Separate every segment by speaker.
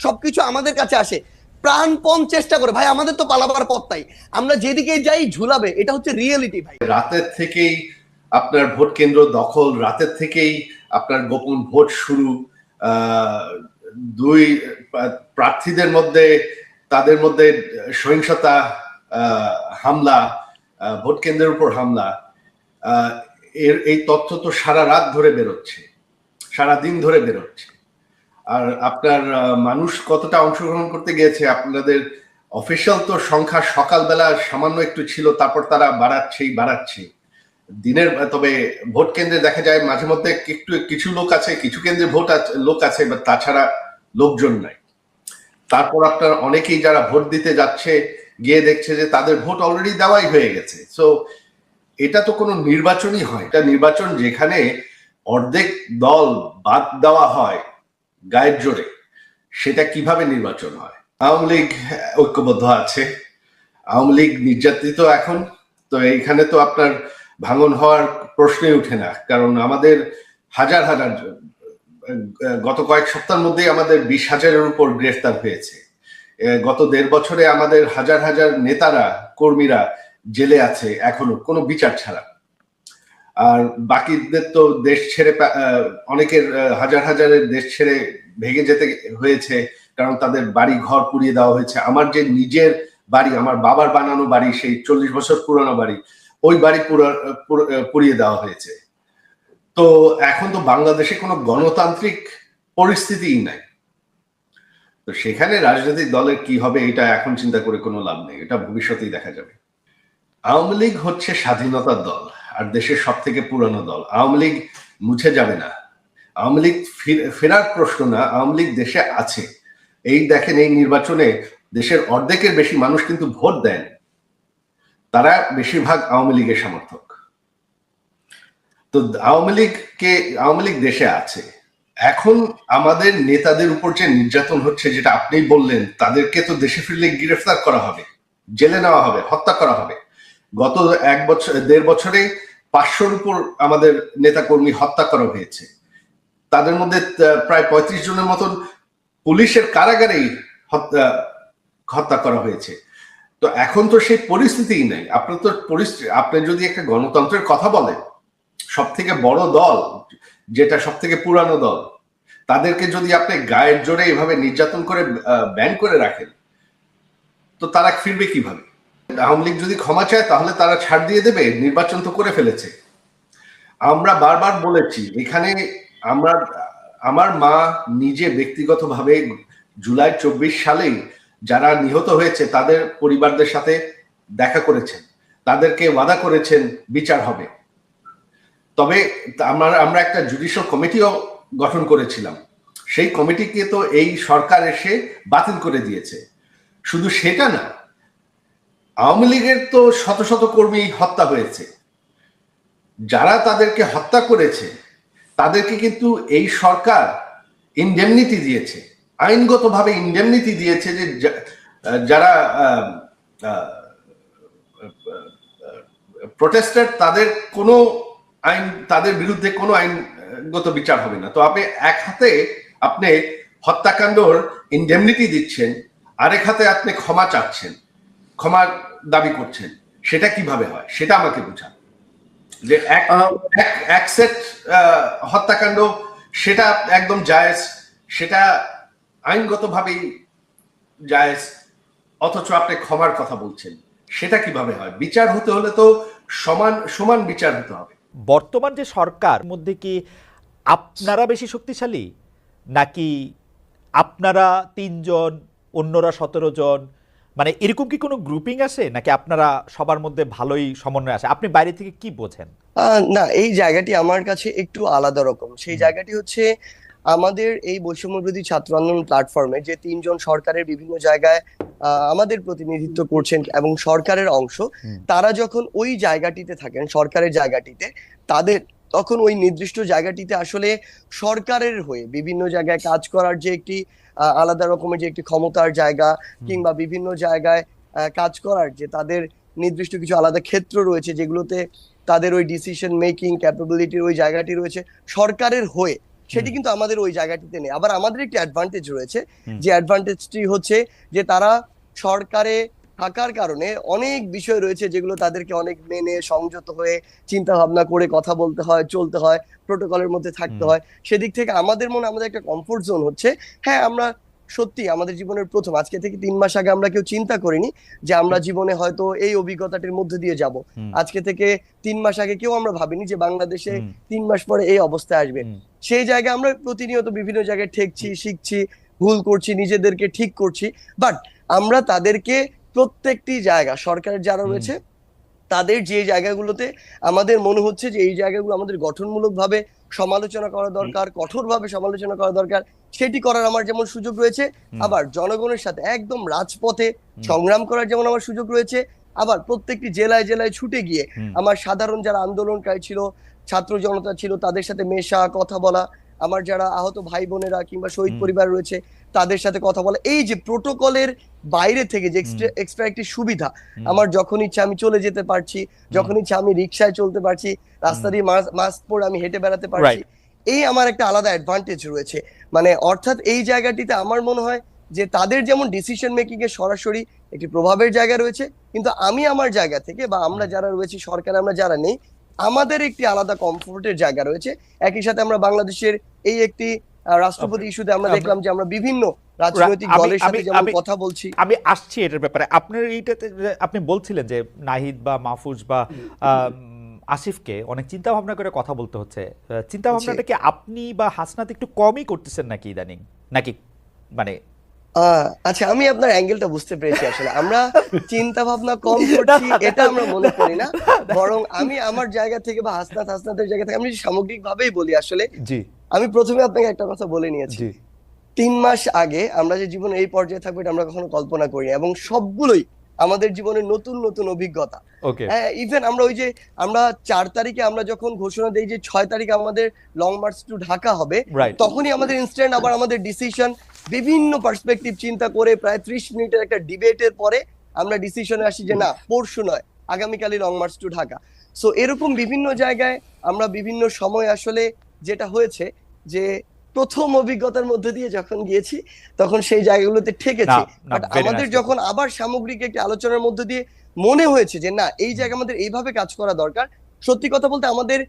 Speaker 1: সবকিছু আমাদের কাছে আসে, প্রাণপণ চেষ্টা করে। ভাই আমাদের তো পালাবার পথ নাই, আমরা যেদিকে যাই ঝুলাবে, এটা হচ্ছে রিয়েলিটি ভাই।
Speaker 2: রাতের থেকেই আপনার ভোট কেন্দ্র দখল, রাতের থেকেই আপনার গোপন ভোট শুরু, দুই প্রার্থীদের মধ্যে তাদের মধ্যে সহিংসতা, হামলা, ভোট কেন্দ্রের উপর হামলা, এই তথ্য তো সারা রাত ধরে বেরোচ্ছে, সারা দিন ধরে বেরোচ্ছে। আর আপনার মানুষ কতটা অংশগ্রহণ করতে গিয়েছে, আপনাদের অফিসিয়াল তো সংখ্যা সকালবেলা সামান্য একটু ছিল, তারপর তারা বাড়াচ্ছে দিনের। তবে ভোট কেন্দ্রে দেখা যায় মাঝে মধ্যে একটু কিছু লোক আছে, কিছু কেন্দ্রে লোক আছে, বা তাছাড়া লোকজন নাই। তারপর আপনার অনেকেই যারা ভোট দিতে যাচ্ছে গিয়ে দেখছে যে তাদের ভোট অলরেডি দেওয়াই হয়ে গেছে। সো এটা তো কোনো নির্বাচনই হয়, এটা নির্বাচন যেখানে অর্ধেক দল বাদ দেওয়া হয় গায়ের জোরে, সেটা কিভাবে নির্বাচন হয়? আওয়ামী লীগ ঐক্যবদ্ধ আছে, আওয়ামী লীগ নির্যাতিত এখন, তো এইখানে তো আপনার ভাঙন হওয়ার প্রশ্নই উঠে না। কারণ আমাদের হাজার হাজার, গত কয়েক সপ্তাহের মধ্যেই আমাদের 20,000-এর উপর গ্রেফতার হয়েছে। গত 1.5 বছরে আমাদের হাজার হাজার নেতারা, কর্মীরা জেলে আছে এখনো কোনো বিচার ছাড়া। আর বাকিদের তো দেশ ছেড়ে, অনেকের হাজার হাজারের দেশ ছেড়ে ভেগে যেতে হয়েছে, কারণ তাদের বাড়ি ঘর পুড়িয়ে দেওয়া হয়েছে। আমার যে নিজের বাড়ি, আমার বাবার বানানো বাড়ি, সেই 40 বছর পুরানো বাড়ি, ওই বাড়ি পুড়িয়ে দেওয়া হয়েছে। তো এখন তো বাংলাদেশে কোনো গণতান্ত্রিক পরিস্থিতিই নাই। তো সেখানে রাজনৈতিক দলের কি হবে এটা এখন চিন্তা করে কোনো লাভ নেই, এটা ভবিষ্যতেই দেখা যাবে। আওয়ামী লীগ হচ্ছে স্বাধীনতার দল আর দেশের সব থেকে পুরানো দল। আওয়ামী লীগ মুছে যাবে না, আওয়ামী লীগ ফেরার প্রশ্ন না, আওয়ামী লীগ দেশে আছে। এই দেখেন, এই নির্বাচনে দেশের অর্ধেকের বেশি মানুষ কিন্তু ভোট দেন, তারা বেশিরভাগ আওয়ামী লীগের সমর্থক। তো আওয়ামী লীগ দেশে আছে। এখন আমাদের নেতাদের উপর যে নির্যাতন হচ্ছে, যেটা আপনি বললেন, তাদেরকে তো দেশে ফিরলে গ্রেফতার করা হবে, জেলে নেওয়া হবে, হত্যা করা হবে। গত 1.5 বছরে 500-র উপর আমাদের নেতাকর্মী হত্যা করা হয়েছে। তাদের মধ্যে প্রায় 35 জনের মতন পুলিশের কারাগারেই হত্যা করা হয়েছে। তো এখন তো সেই পরিস্থিতিই নাই। আপনি যদি একটা গণতন্ত্রের কথা বলেন, সব থেকে বড় দল, যেটা সব থেকে পুরানো দল, তাদেরকে যদি আপনি গায়ের জোরে এভাবে নির্যাতন করে ব্যান করে রাখেন, তো তারা ফিরবে কিভাবে? আওয়ামী লীগ যদি ক্ষমা চায় তাহলে তারা ছাড় দিয়ে দেবে, নির্বাচন তো করে ফেলেছে। আমরা বারবার বলেছি এখানে, আমার মা নিজে ব্যক্তিগতভাবে জুলাই 24 সালেই যারা নিহত হয়েছে তাদের পরিবারদের সাথে দেখা করেছেন, তাদেরকে ওয়াদা করেছেন বিচার হবে। তবে আমরা একটা জুডিশিয়াল কমিটিও গঠন করেছিলাম, সেই কমিটিকে তো এই সরকার এসে বাতিল করে দিয়েছে। শুধু সেটা না, আওয়ামী লীগের তো শত শত কর্মী হত্যা হয়েছে, যারা তাদেরকে হত্যা করেছে তাদেরকে কিন্তু এই সরকার ইনডেমনিটি দিয়েছে, আইনগতভাবে ইনডেমনিটি দিয়েছে, যে যারা প্রোটেস্টার, তাদের বিরুদ্ধে কোনো আইনগত বিচার হবে না। তো আপনি এক হাতে আপনি হত্যাকাণ্ডর ইনডেমনিটি দিচ্ছেন, আরেক হাতে আপনি ক্ষমা চাচ্ছেন, ক্ষমা দাবি করছেন, সেটা কিভাবে হয় সেটা আমাকে বোঝান। যে এক সেট হত্যাকাণ্ড, সেটা একদম জায়েজ, সেটা আইনগতভাবেই জায়েজ, অথচ আপনি ক্ষমার কথা বলছেন, সেটা কিভাবে হয়? বিচার হতে হলে তো সমান বিচার হতে হবে।
Speaker 3: বর্তমান যে সরকার মধ্যে কি আপনারা বেশি শক্তিশালী, নাকি আপনারা 3 জন, অন্যরা 17 জন, মানে এরকম কি কোনো গ্রুপিং আছে, নাকি আপনারা সবার মধ্যে ভালোই সমন্বয় আছে? আপনি বাইরে থেকে কি বোঝেন?
Speaker 1: না, এই জায়গাটি আমার কাছে একটু আলাদা রকম। সেই জায়গাটি হচ্ছে আমাদের এই বৈষম্যবিরোধী ছাত্র আন্দোলন প্ল্যাটফর্মে যে 3 জন সরকারের বিভিন্ন জায়গায় আমাদের প্রতিনিধিত্ব করছেন এবং সরকারের অংশ, তারা যখন ওই জায়গাটিতে থাকেন, সরকারের জায়গাটিতে, তাদের তখন ওই নির্দিষ্ট জায়গাটিতে আসলে সরকারের হয়ে বিভিন্ন জায়গায় কাজ করার যে একটি আলাদা রকমের যে একটি ক্ষমতার জায়গা, কিংবা বিভিন্ন জায়গায় কাজ করার যে তাদের নির্দিষ্ট কিছু আলাদা ক্ষেত্র রয়েছে, যেগুলোতে তাদের ওই ডিসিশন মেকিং ক্যাপাবিলিটির ওই জায়গাটি রয়েছে সরকারের হয়ে। সেটি কিন্তু আমাদের ওই জায়গাটিতে নেই। আবার আমাদের একটি অ্যাডভান্টেজ রয়েছে, যে অ্যাডভান্টেজটি হচ্ছে যে তারা সরকারে থাকার কারণে অনেক বিষয় রয়েছে যেগুলো তাদেরকে অনেক মেনে সংযত হয়ে চিন্তা ভাবনা করে কথা বলতে হয়, চলতে হয়, প্রোটোকলের মধ্যে থাকতে হয়। সেদিক থেকে আমাদের আমাদের একটা কমফোর্ট জোন হচ্ছে। হ্যাঁ, আমরা সত্যি আমাদের জীবনের প্রথম, আজকে থেকে 3 মাস আগে আমরা কেউ চিন্তা করিনি যে আমরা জীবনে হয়তো এই অভিজ্ঞতাটির মধ্যে দিয়ে যাব। আজকে থেকে 3 মাস আগে কেউ আমরা ভাবিনি যে বাংলাদেশে 3 মাস পরে এই অবস্থায় আসবে। সেই জায়গায় আমরা প্রতিনিয়ত বিভিন্ন জায়গায় ঠেকছি, শিখছি, ভুল করছি, নিজেদেরকে ঠিক করছি। বাট আমরা তাদেরকে প্রত্যেকটি জায়গা, সরকারের যারা রয়েছে তাদের যে জায়গাগুলোতে আমাদের মনে হচ্ছে যে এই জায়গাগুলো আমাদের গঠনমূলক ভাবে সমালোচনা করা দরকার, কঠোরভাবে সমালোচনা করা দরকার, সেটি করার আমার যেমন সুযোগ রয়েছে, আবার জনগণের সাথে একদম রাজপথে সংগ্রাম করার যেমন আমার সুযোগ রয়েছে, আবার প্রত্যেকটি জেলায় জেলায় ছুটে গিয়ে আমার সাধারণ যারা আন্দোলনকারী ছিল, ছাত্র জনতা ছিল, তাদের সাথে মেশা, কথা বলা, আমার যারা আহত ভাই বোনেরা কিংবা শহীদ পরিবার রয়েছে তাদের সাথে কথা বলা, এই যে প্রোটোকলের বাইরে থেকে যে এক্সট্রা একটি সুবিধা, আমার যখন ইচ্ছা আমি চলে যেতে পারছি, যখন ইচ্ছা আমি রিক্সায় চলতে পারছি, রাস্তা দিয়ে মাস্ক পরে আমি হেঁটে বেড়াতে পারছি, এই আমার একটা আলাদা অ্যাডভান্টেজ রয়েছে। মানে অর্থাৎ এই জায়গাটিতে আমার মনে হয় যে তাদের যেমন ডিসিশন মেকিং এ সরাসরি একটি প্রভাবের জায়গা রয়েছে, কিন্তু আমি আমার জায়গা থেকে বা আমরা যারা রয়েছি সরকার, আমরা যারা নেই, আমাদের একটি আলাদা কমফোর্টের জায়গা রয়েছে। একই সাথে আমরা বাংলাদেশের এই একটি রাষ্ট্রপতি ইস্যুতে আমরা দেখলাম যে আমরা বিভিন্ন রাজনৈতিক দলের সাথে যেমন কথা বলছি।
Speaker 3: আমি আসছি এটার ব্যাপারে। আপনার এইটাতে আপনি বলছিলেন যে নাহিদ বা মাহফুজ বা আসিফকে অনেক চিন্তা ভাবনা করে কথা বলতে হচ্ছে। চিন্তা ভাবনাটা কি আপনি বা হাসনাত একটু কমই করতেছেন নাকি ইদানিং, নাকি মানে?
Speaker 1: আচ্ছা, আমি আপনার অ্যাঙ্গেলটা বুঝতে পেরেছি। আসলে আমরা চিন্তা ভাবনা কম করছি এটা আমরা মনে করি না, বরং আমি আমার জায়গা থেকে বা হাসনাতের জায়গা থেকে আমি সামগ্রিক ভাবেই বলি। আসলে আমি প্রথমে আপনাকে একটা কথা বলে নিয়েছি, 3 মাস আগে আমরা যে জীবনে এই পর্যায়ে থাকবো এটা আমরা কখনো কল্পনা করিনি, এবং সবগুলোই আমাদের জীবনের নতুন নতুন অভিজ্ঞতা। ইভেন আমরা ওই যে আমরা 4 তারিখে আমরা যখন ঘোষণা দেই যে 6 তারিখে আমাদের লং মার্চ টু ঢাকা হবে, তখনই আমাদের ইনস্ট্যান্ট আবার আমাদের ডিসিশন বিভিন্ন পার্সপেক্টিভ চিন্তা করে প্রায় 30 মিনিটের একটা ডিবেটের পরে আমরা ডিসিশনে আসি যে না, পরশু নয়, আগামীকালই লং মার্চ টু ঢাকা। সো এরকম বিভিন্ন জায়গায় আমরা বিভিন্ন সময় আসলে যেটা হয়েছে যে প্রথম অভিজ্ঞতার মধ্যে দিয়ে যখন গিয়েছি তখন সেই জায়গাগুলোতে ঠেকেছি, বাট আমাদের যখন আবার সামগ্রিক একটি আলোচনার মধ্যে দিয়ে মনে হয়েছে যে না, এই জায়গা আমাদের এইভাবে কাজ করা দরকার। সত্যি কথা বলতে আমাদের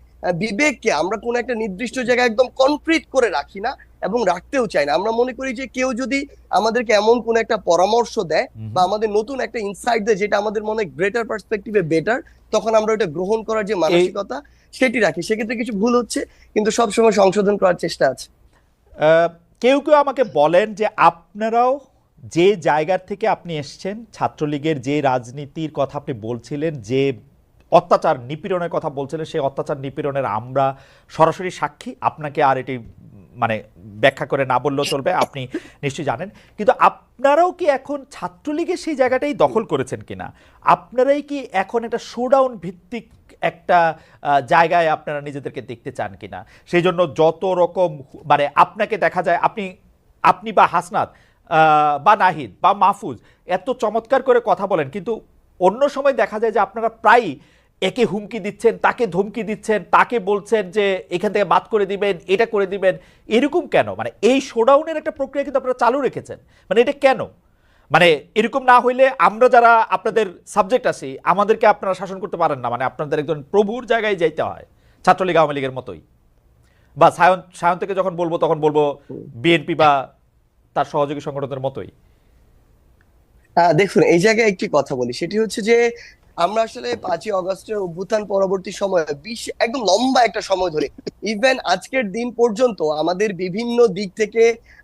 Speaker 1: বিবেককে আমরা কোন একটা নির্দিষ্ট জায়গায় একদম কনক্রিট করে রাখি না এবং রাখতেও চাই না। আমরা মনে করি যে কেউ যদি আমাদেরকে এমন কোন একটা পরামর্শ দেয় বা আমাদের নতুন একটা ইনসাইট দেয় যেটা আমাদের মনে গ্রেটার পার্সপেক্টিভে বেটার, তখন আমরা ওটা গ্রহণ করার যে মানসিকতা সেটি রাখি। সেক্ষেত্রে কিছু ভুল হচ্ছে, কিন্তু সবসময় সংশোধন করার চেষ্টা আছে।
Speaker 3: কেউ কেউ আমাকে বলেন যে আপনারাও যে জায়গার থেকে আপনি এসছেন, ছাত্রলীগের যে রাজনীতির কথা আপনি বলছিলেন, যে অত্যাচার নিপীড়নের কথা বলছিলেন, সেই অত্যাচার নিপীড়নের আমরা সরাসরি সাক্ষী। আপনাকে আর এটি মানে ব্যাখ্যা করে না বললেও চলবে, আপনি নিশ্চয়ই জানেন। কিন্তু আপনারাও কি এখন ছাত্রলীগের সেই জায়গাটাই দখল করেছেন কিনা? আপনারাই কি এখন একটা শোডাউন ভিত্তিক একটা জায়গায় আপনারা নিজেদেরকে দেখতে চান কিনা? সেই জন্য যত রকম মানে আপনাকে দেখা যায়, আপনি বা হাসনাত বা নাহিদ বা মাহফুজ এত চমৎকার করে কথা বলেন, কিন্তু অন্য সময় দেখা যায় যে আপনারা প্রায় একে হুমকি দিচ্ছেন, তাকে ধমকি দিচ্ছেন, তাকে বলছেন যে এখান থেকে বাদ করে দিবেন, এটা করে দিবেন। এরকম কেন? মানে এই শোডাউনের একটা প্রক্রিয়া কিন্তু আপনারা চালু রেখেছেন, মানে এটা কেন? মানে এরকম না হইলে আমরা যারা আপনাদের সাবজেক্ট আছি আমাদেরকে আপনারা শাসন করতে পারেন না, মানে আপনাদের একজন প্রভুর জায়গায় যাইতে হয়, ছাত্রলীগ আওয়ামী লীগের মতোই। বা সায়ন থেকে যখন বলবো তখন বলবো বিএনপি বা তার সহযোগী সংগঠনের মতোই।
Speaker 1: দেখুন, এই জায়গায় একটি কথা বলি, সেটি হচ্ছে যে আমরা আসলে 5ই অগস্টের অভ্যুত্থান পরবর্তী সময় একদম লম্বা একটা সময় ধরে ইভেন আজকের দিন পর্যন্ত আমাদের বিভিন্ন দিক থেকে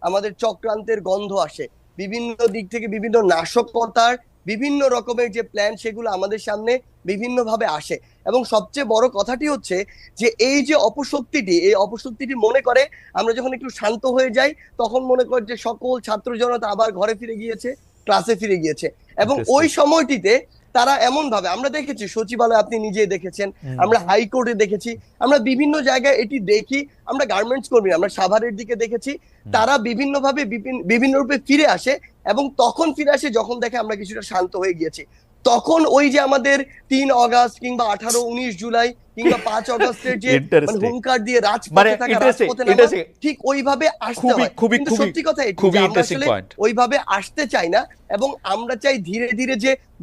Speaker 1: আমাদের চক্রান্তের গন্ধ আসে, বিভিন্ন দিক থেকে বিভিন্ন নাশকতার বিভিন্ন রকমের যে প্ল্যান সেগুলো আমাদের সামনে বিভিন্ন ভাবে আসে। এবং সবচেয়ে বড় কথাটি হচ্ছে যে এই যে অপশক্তিটি মনে করে আমরা যখন একটু শান্ত হয়ে যাই তখন মনে করে যে সকল ছাত্র জনতা আবার ঘরে ফিরে গিয়েছে, ক্লাসে ফিরে গিয়েছে। এবং ওই সময়টিতে তারা এমন ভাবে, আমরা দেখেছি সচিবালয়, আপনি নিজে দেখেছেন, আমরা হাইকোর্টে দেখেছি, আমরা বিভিন্ন জায়গায় এটি দেখি, আমরা গার্মেন্টস কর্মী, আমরা সাভারের দিকে দেখেছি, তারা বিভিন্ন ভাবে বিভিন্ন রূপে ফিরে আসে এবং তখন ফিরে আসে যখন দেখে আমরা কিছুটা শান্ত হয়ে গিয়েছি। তখন ওই যে আমাদের 3 অগাস্ট কিংবা 18, 19 জুলাই কিংবা 5 অগস্টের যে
Speaker 3: Interesting.
Speaker 1: হুঙ্কার দিয়ে
Speaker 3: মানে
Speaker 1: রাজপথে থাকা,
Speaker 3: interesting,
Speaker 1: রাজপথে নামা,
Speaker 3: interesting.
Speaker 1: ঠিক ওইভাবে আসতে হয়। কিন্তু সত্যি কথা এটি
Speaker 3: খুবই
Speaker 1: যে আমরা
Speaker 3: ইন্টারেস্টিং
Speaker 1: আসলে
Speaker 3: পয়েন্ট।
Speaker 1: ওইভাবে আসতে চাই না, এবং আমরা চাই ধীরে ধীরে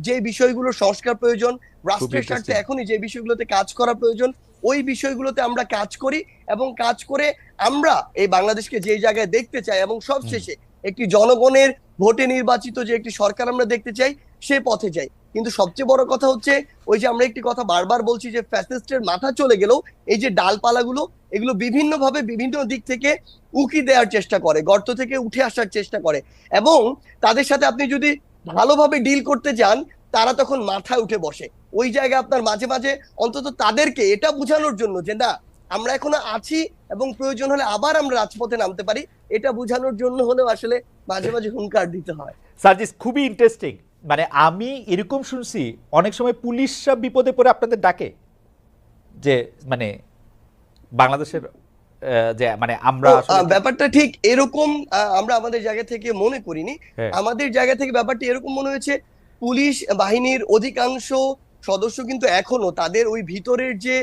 Speaker 1: যে বিষয়গুলো সংস্কার প্রয়োজন, রাষ্ট্রের স্বার্থে
Speaker 3: interesting.
Speaker 1: এখনই যে বিষয়গুলোতে কাজ করা প্রয়োজন, ওই বিষয়গুলোতে আমরা কাজ করি, এবং কাজ করে আমরা এই বাংলাদেশকে যে জায়গায় দেখতে চাই, এবং সবশেষে একটি জনগণের ভোটে নির্বাচিত যে একটি সরকার আমরা দেখতে চাই, সে পথে যাই। কিন্তু সবচেয়ে বড় কথা হচ্ছে ওই যে আমরা একটি কথা বারবার বলছি যে ফ্যাসিস্টের মাথা চলে গেলেও এই যে ডালপালাগুলো, এগুলো বিভিন্নভাবে বিভিন্ন দিক থেকে উকি দেওয়ার চেষ্টা করে, গর্ত থেকে উঠে আসার চেষ্টা করে, এবং তাদের সাথে আপনি যদি ভালোভাবে ডিল করতে চান, তারা তখন মাথায় উঠে বসে। ওই জায়গায় আপনার মাঝে মাঝে অন্তত তাদেরকে এটা বোঝানোর জন্য যে না, আমরা এখনো আছি এবং প্রয়োজন হলে আবার আমরা রাজপথে নামতে পারি, এটা বোঝানোর জন্য হলেও আসলে মাঝে মাঝে হুঙ্কার দিতে হয়।
Speaker 3: সার্জিস, খুবই ইন্টারেস্টিং। মানে আমি এরকম শুনছি অনেক সময় পুলিশরা বিপদে পড়ে আপনাদের ডাকে, যে মানে বাংলাদেশের যে মানে আমরা
Speaker 1: ব্যাপারটা ঠিক এরকম আমরা আমাদের জায়গা থেকে মনে করিনি। আমাদের জায়গা থেকে ব্যাপারটি এরকম মনে হয়েছে, পুলিশ বাহিনীর অধিকাংশ সদস্য কিন্তু এখনো তাদের ওই ভিতরের যে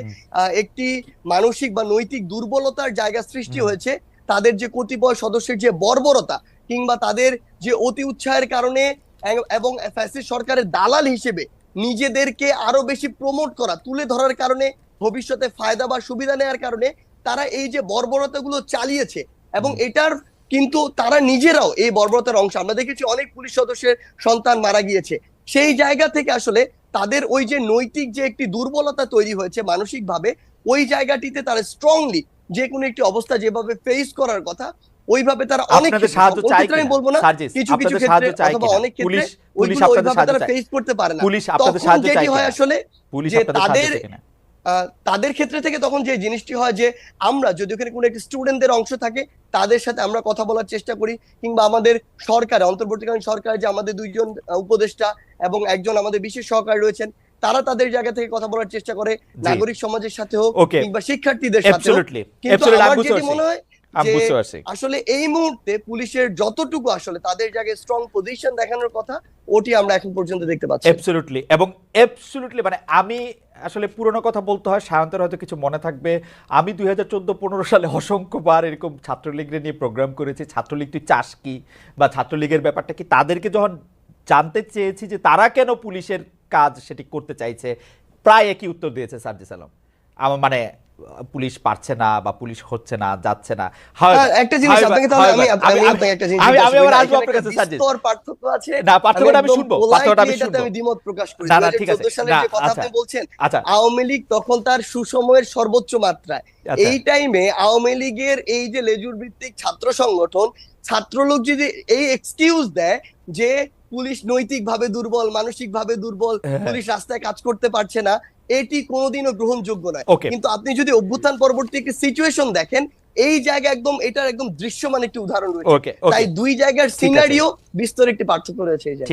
Speaker 1: একটি মানসিক বা নৈতিক দুর্বলতার জায়গা সৃষ্টি হয়েছে, তাদের যে কতিপয় সদস্যের যে বর্বরতা কিংবা তাদের যে অতি উৎসাহের কারণে এবং ফ্যাসিস্ট সরকারের দালাল হিসেবে নিজেদেরকে আরো বেশি প্রমোট করা, তুলে ধরার কারণে, ভবিষ্যতে ফায়দা বা সুবিধা নেওয়ার কারণে তারা এই যে বর্বরতাগুলো চালিয়েছে, এবং এটার কিন্তু তারা নিজেরাও এই বর্বরতার অংশ। আমরা দেখেছি অনেক পুলিশ সদস্যের সন্তান মারা গিয়েছে। সেই জায়গা থেকে আসলে তাদের ওই যে নৈতিক যে একটি দুর্বলতা তৈরি হয়েছে মানসিকভাবে, ওই জায়গাটিতে তারা স্ট্রংলি যে কোনো একটি অবস্থা যেভাবে ফেস করার কথা, ওইভাবে তারা অনেক
Speaker 3: সাহায্য চায়,
Speaker 1: আমি বলবো না, কিছু কিছু ক্ষেত্রে অথবা অনেক ক্ষেত্রে ওইগুলো ওইভাবে তারা ফেস করতে পারে না।
Speaker 3: পুলিশ আপনাদের সাহায্য চায়,
Speaker 1: যেটি হয় আসলে
Speaker 3: পুলিশ
Speaker 1: যে
Speaker 3: আপনাদের
Speaker 1: তাদের ক্ষেত্রে থেকে তখন যে জিনিসটি হয় যে আমরা যদি ওখানে কোনো একটি স্টুডেন্টদের অংশ থাকে, তাদের সাথে আমরা কথা বলার চেষ্টা করি, কিংবা আমাদের সরকার, অন্তর্বর্তীকালীন সরকার যে আমাদের 2 জন উপদেষ্টা এবং একজন আমাদের বিশেষ সহকারী রয়েছেন, তারা তাদের জায়গা থেকে কথা বলার চেষ্টা করে, নাগরিক সমাজের সাথে হোক কিংবা শিক্ষার্থীদের সাথে হোক। কিন্তু আমার যেটি মনে হয় যে আসলে এই মুহূর্তে পুলিশের যতটুকু আসলে তাদের জায়গায় স্ট্রং পজিশন দেখানোর কথা, ওটি আমরা এখন পর্যন্ত দেখতে পাচ্ছি।
Speaker 3: অ্যাবসলিউটলি, এবং অ্যাবসলিউটলি মানে আমি আসলে পুরনো কথা বলতে হয়, সায়ন্তের হয়তো কিছু মনে থাকবে, আমি 2014-15 সালে অসংখ্যবার এরকম ছাত্রলীগের নিয়ে প্রোগ্রাম করেছি। ছাত্রলীগ তুই চাস কি, বা ছাত্রলীগের ব্যাপারটা কি, তাদেরকে যখন জানতে চেয়েছি যে তারা কেন পুলিশের কাজ সেটি করতে চাইছে, প্রায় একই উত্তর দিয়েছে সার্জিস আলম। আমার মানে পুলিশ পারছে না বা পুলিশ হচ্ছে না, যাচ্ছে না।
Speaker 1: একটা জিনিস আপনাকে, তাহলে আমি আপনাকে একটা জিনিস,
Speaker 3: আমি আবার আসবো আপনার কাছে সার্জিস।
Speaker 1: বিস্তর পার্থক্য আছে।
Speaker 3: না, পার্থক্যটা আমি শুনবো, পার্থক্যটা আমি শুনবো।
Speaker 1: আমি দ্বিমত প্রকাশ করি।
Speaker 3: না, ঠিক আছে।
Speaker 1: 2014 সালের যে কথা আপনি বলছেন,
Speaker 3: আচ্ছা,
Speaker 1: আওয়ামী লীগ তখন তার সুসময়ের সর্বোচ্চ মাত্রায়। এই টাইমে আওয়ামী লীগের এই যে লেজুর ভিত্তিক ছাত্র সংগঠন, ছাত্রলোক যদি এই এক্সকিউজ দেয় যে পুলিশ নৈতিকভাবে দুর্বল, মানসিকভাবে দুর্বল, পুলিশ রাস্তায় কাজ করতে পারছে না, এটি কোনোদিনও গ্রহণযোগ্য নয়। কিন্তু আপনি যদি অভ্যুত্থান পরবর্তী একটি সিচুয়েশন দেখেন, এই জায়গা একদম এটার একদম দৃশ্যমান একটি উদাহরণ রয়েছে। তাই দুই জায়গার সিনারিও বিস্তর একটি পার্থক্য রয়েছে এই জায়গায়।